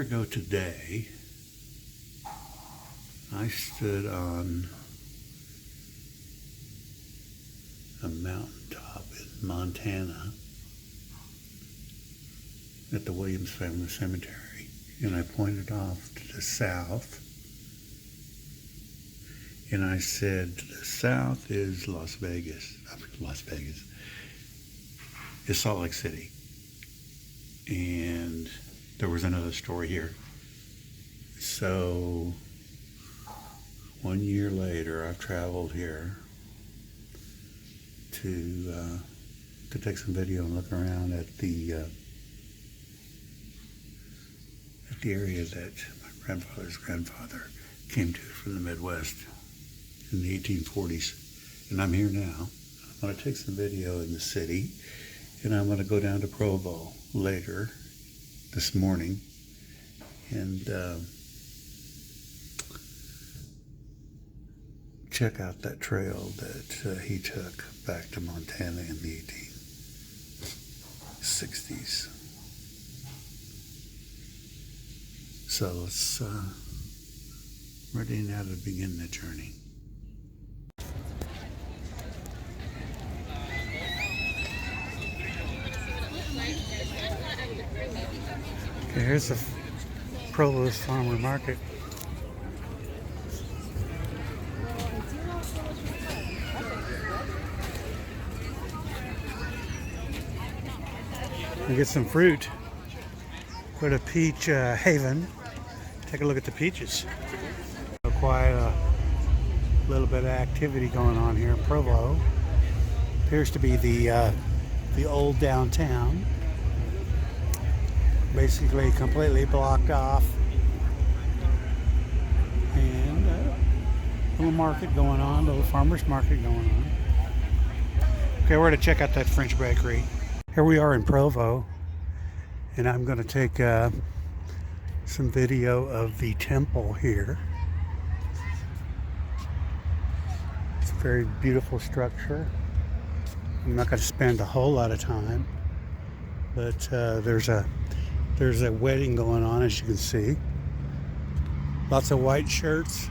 year ago today, I stood on a mountaintop in Montana at the Williams Family Cemetery, and I pointed off to the south, and I said, the south is Las Vegas, is Salt Lake City. And there was another story here. So 1 year later, I've traveled here to take some video and look around at the area that my grandfather's grandfather came to from the Midwest in the 1840s. And I'm here now. I'm going to take some video in the city, and I'm going to go down to Provo later this morning and check out that trail that he took back to Montana in the 1860s. So let's ready now to begin the journey. Okay, here's the Provo's Farmer Market. We get some fruit. Go to Peach Haven. Take a look at the peaches. Quite a little bit of activity going on here in Provo. Appears to be the old downtown. Basically completely blocked off. And a little market going on, a little farmer's market going on. Okay, we're going to check out that French bakery. Here we are in Provo, and I'm going to take some video of the temple here. It's a very beautiful structure. I'm not going to spend a whole lot of time, but there's a wedding going on, as you can see. Lots of white shirts.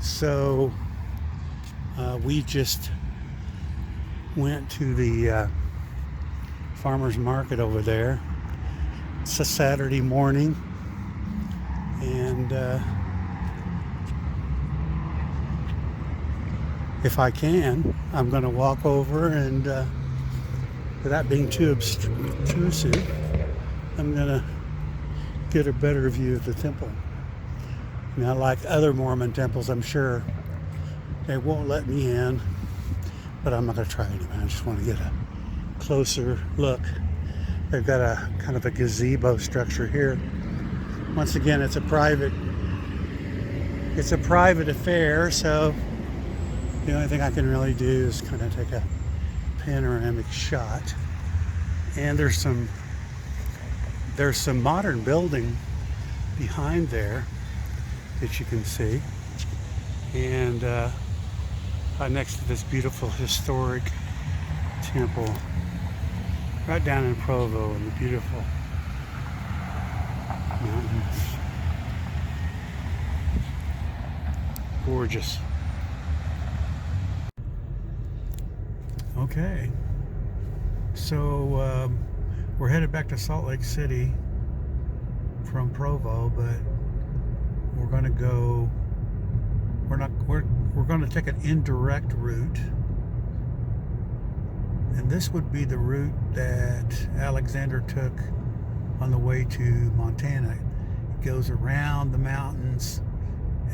So we just went to the farmer's market over there. It's a Saturday morning, and if I can, I'm going to walk over and without being too obtrusive, I'm going to get a better view of the temple. Now, like other Mormon temples, I'm sure they won't let me in, but I'm not going to try anyway. I just want to get a closer look. They've got a kind of a gazebo structure here. Once again, it's a private affair, so the only thing I can really do is kind of take a panoramic shot. And there's some modern building behind there that you can see, and next to this beautiful historic temple right down in Provo in the beautiful mountains. Gorgeous. Okay, so we're headed back to Salt Lake City from Provo, but we're going to go. We're going to take an indirect route, and this would be the route that Alexander took on the way to Montana. It goes around the mountains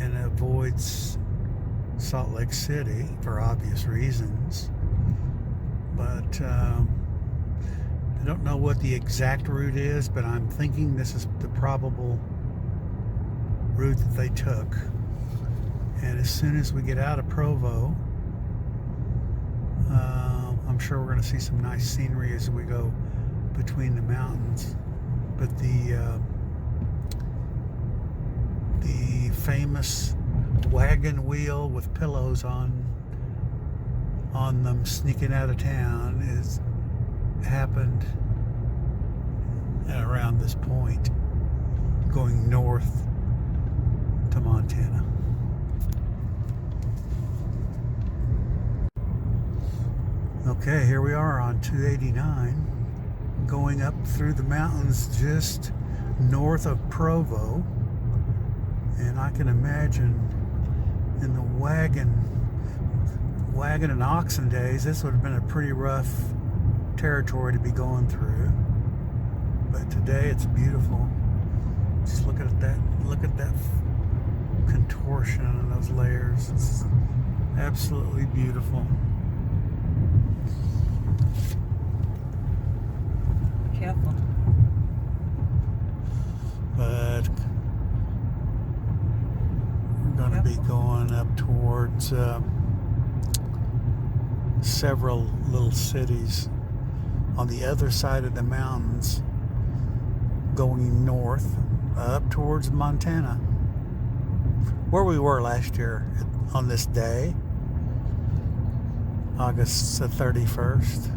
and avoids Salt Lake City for obvious reasons. But I don't know what the exact route is, but I'm thinking this is the probable route that they took. And as soon as we get out of Provo, I'm sure we're going to see some nice scenery as we go between the mountains. But the famous wagon wheel with pillows on them sneaking out of town happened around this point. going north to Montana. Okay, here we are on 289, going up through the mountains just north of Provo. And I can imagine in the wagon and oxen days, this would have been a pretty rough territory to be going through. But today it's beautiful. Just look at that contortion and those layers. It's absolutely beautiful. Careful. But we're going to be going up towards several little cities on the other side of the mountains, going north up towards Montana, where we were last year on this day, August the 31st.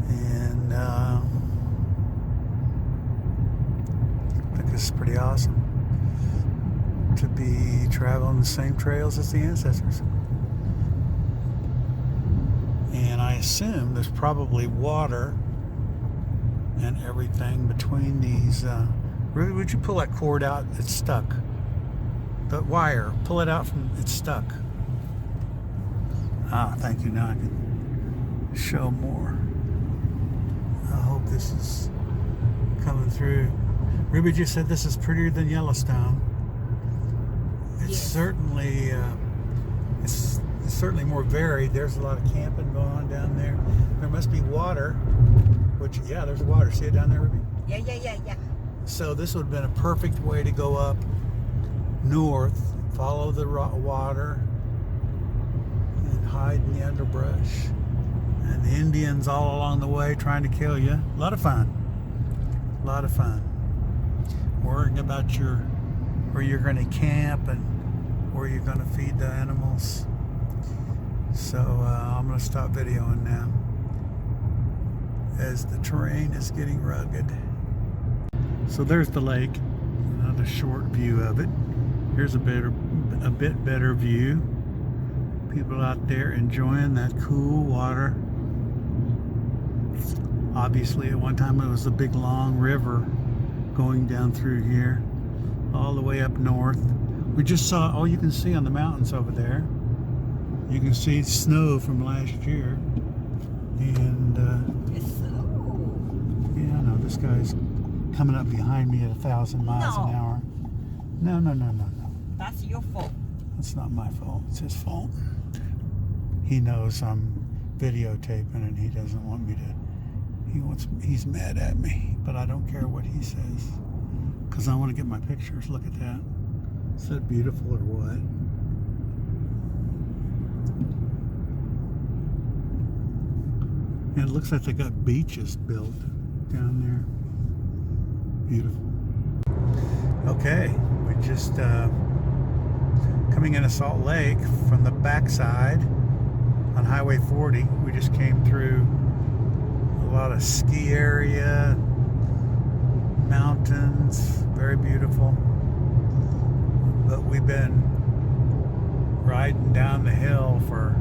And I think this is pretty awesome to be traveling the same trails as the ancestors. And I assume there's probably water and everything between these. Ruby, would you pull that cord out? It's stuck. The wire, pull it out from, it's stuck. Ah, thank you. Now I can show more. I hope this is coming through. Ruby just said this is prettier than Yellowstone. It's certainly it's certainly more varied. There's a lot of camping going on down there. There must be water, which, yeah, there's water. See it down there, Ruby? Yeah. So this would have been a perfect way to go up north, follow the water, and hide in the underbrush. And the Indians all along the way trying to kill you. A lot of fun. A lot of fun. Worrying about where you're going to camp and where you're going to feed the animals. So I'm going to stop videoing now as the terrain is getting rugged. So there's the lake. Another short view of it. Here's a bit better view. People out there enjoying that cool water. Obviously, at one time it was a big long river going down through here, all the way up north. We just saw, oh, you can see on the mountains over there, you can see snow from last year. And yeah, I know this guy's coming up behind me at 1,000 miles an hour. No. That's your fault. It's not my fault. It's his fault. He knows I'm videotaping and he doesn't want me to. He's mad at me, but I don't care what he says because I want to get my pictures. Look at that. Is that beautiful or what? And it looks like they got beaches built down there. Beautiful. Okay, we just coming into Salt Lake from the backside on Highway 40. We just came through a lot of ski area, mountains, very beautiful. But we've been riding down the hill for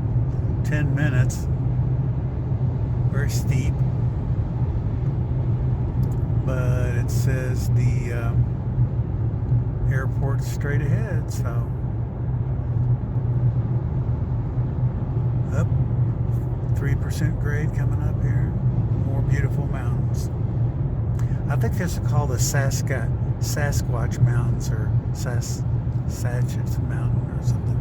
10 minutes. Very steep. But it says the airport's straight ahead, so up 3% grade coming up here. More beautiful mountains. I think this is called the Sasquatch Mountains or Sasquatch Mountain or something.